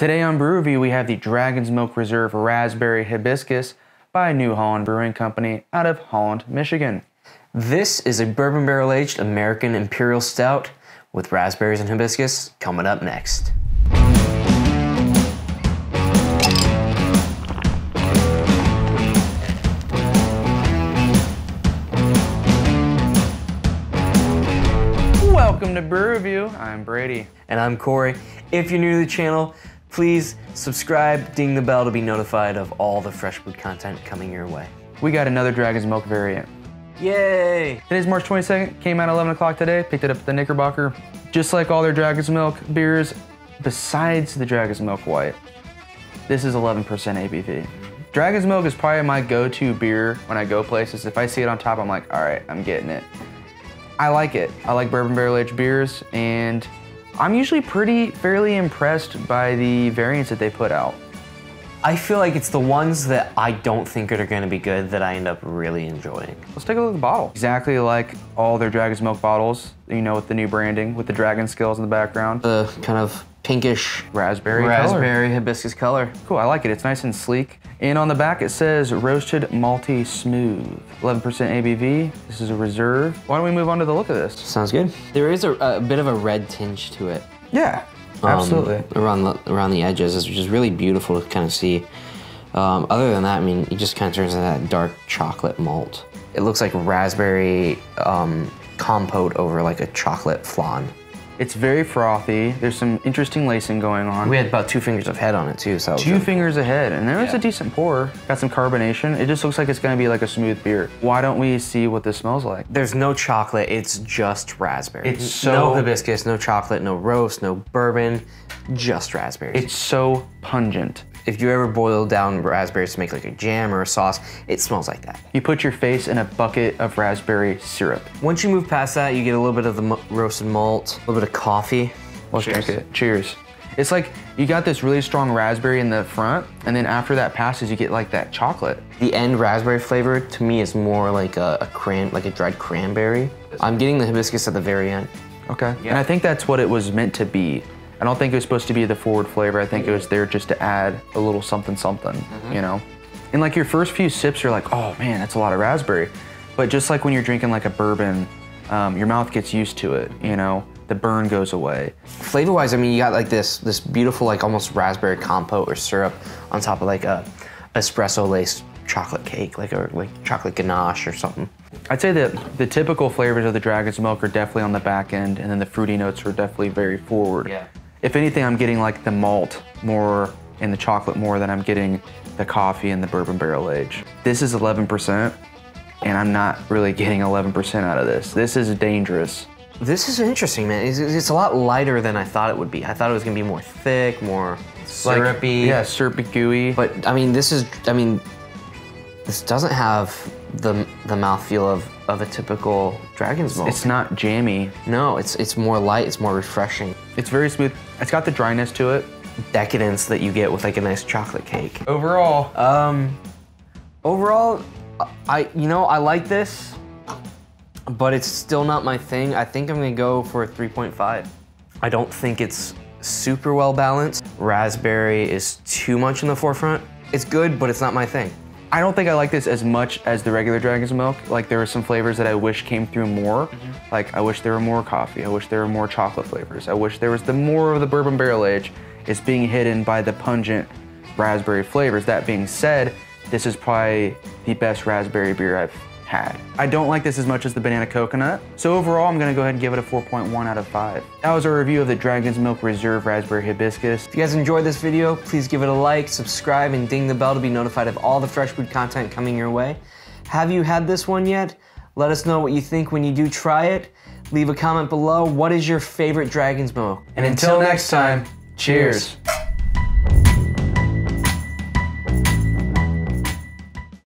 Today on BruRevu, we have the Dragon's Milk Reserve Raspberry Hibiscus by New Holland Brewing Company out of Holland, Michigan. This is a bourbon barrel-aged American Imperial Stout with raspberries and hibiscus coming up next. Welcome to BruRevu. I'm Brady. And I'm Corey. If you're new to the channel, please subscribe, ding the bell to be notified of all the fresh brewed content coming your way. We got another Dragon's Milk variant. Yay! Today's March 22nd, came out at 11 o'clock today, picked it up at the Knickerbocker. Just like all their Dragon's Milk beers, besides the Dragon's Milk White, this is 11% ABV. Dragon's Milk is probably my go-to beer when I go places. If I see it on top, I'm like, all right, I'm getting it. I like it. I like bourbon barrel-aged beers, and I'm usually fairly impressed by the variants that they put out. I feel like it's the ones that I don't think are going to be good that I end up really enjoying. Let's take a look at the bottle. Exactly like all their Dragon's Milk bottles, you know, with the new branding, with the dragon scales in the background. The kind of pinkish raspberry hibiscus color. Cool, I like it. It's nice and sleek. And on the back it says roasted malty smooth. 11% ABV. This is a reserve. Why don't we move on to the look of this? Sounds good. There is a bit of a red tinge to it. Yeah, absolutely. Around the edges, which is really beautiful to kind of see. Other than that, I mean, it just kind of turns into that dark chocolate malt. It looks like raspberry compote over like a chocolate flan. It's very frothy. There's some interesting lacing going on. We had about 2 fingers of head on it too, so. 2 fingers ahead, and there was a decent pour. Got some carbonation. It just looks like it's gonna be like a smooth beer. Why don't we see what this smells like? There's no chocolate, it's just raspberry. It's so. No hibiscus, no chocolate, no roast, no bourbon, just raspberries. It's so pungent. If you ever boil down raspberries to make like a jam or a sauce, it smells like that. You put your face in a bucket of raspberry syrup. Once you move past that, you get a little bit of the roasted malt, a little bit of coffee. Let's drink it. Cheers. It's like you got this really strong raspberry in the front, and then after that passes, you get like that chocolate. The end raspberry flavor to me is more like a dried cranberry. I'm getting the hibiscus at the very end. Okay. Yeah. And I think that's what it was meant to be. I don't think it was supposed to be the forward flavor. I think it was there just to add a little something, you know? And like your first few sips, you're like, oh man, that's a lot of raspberry. But just like when you're drinking like a bourbon, your mouth gets used to it, you know? The burn goes away. Flavor-wise, I mean, you got like this beautiful, like almost raspberry compote or syrup on top of like a espresso-laced chocolate cake, like chocolate ganache or something. I'd say that the typical flavors of the Dragon's Milk are definitely on the back end, and then the fruity notes are definitely very forward. Yeah. If anything, I'm getting like the malt more and the chocolate more than I'm getting the coffee and the bourbon barrel age. This is 11%, and I'm not really getting 11% out of this. This is dangerous. This is interesting, man. It's a lot lighter than I thought it would be. I thought it was gonna be more thick, more syrupy. Like, yeah, syrupy, gooey. But I mean, this doesn't have the mouthfeel of a typical Dragon's Milk. It's not jammy. No, it's more light, it's more refreshing. It's very smooth. It's got the dryness to it. Decadence that you get with like a nice chocolate cake. Overall, I like this, but it's still not my thing. I think I'm gonna go for a 3.5. I don't think it's super well balanced. Raspberry is too much in the forefront. It's good, but it's not my thing. I don't think I like this as much as the regular Dragon's Milk. Like there are some flavors that I wish came through more. Like I wish there were more coffee. I wish there were more chocolate flavors. I wish there was more of the bourbon barrel age is being hidden by the pungent raspberry flavors. That being said, this is probably the best raspberry beer I've had. I don't like this as much as the banana coconut. So overall, I'm gonna go ahead and give it a 4.1 out of 5. That was our review of the Dragon's Milk Reserve Raspberry Hibiscus. If you guys enjoyed this video, please give it a like, subscribe, and ding the bell to be notified of all the fresh brewed content coming your way. Have you had this one yet? Let us know what you think when you do try it. Leave a comment below. What is your favorite Dragon's Milk? And until next time, cheers.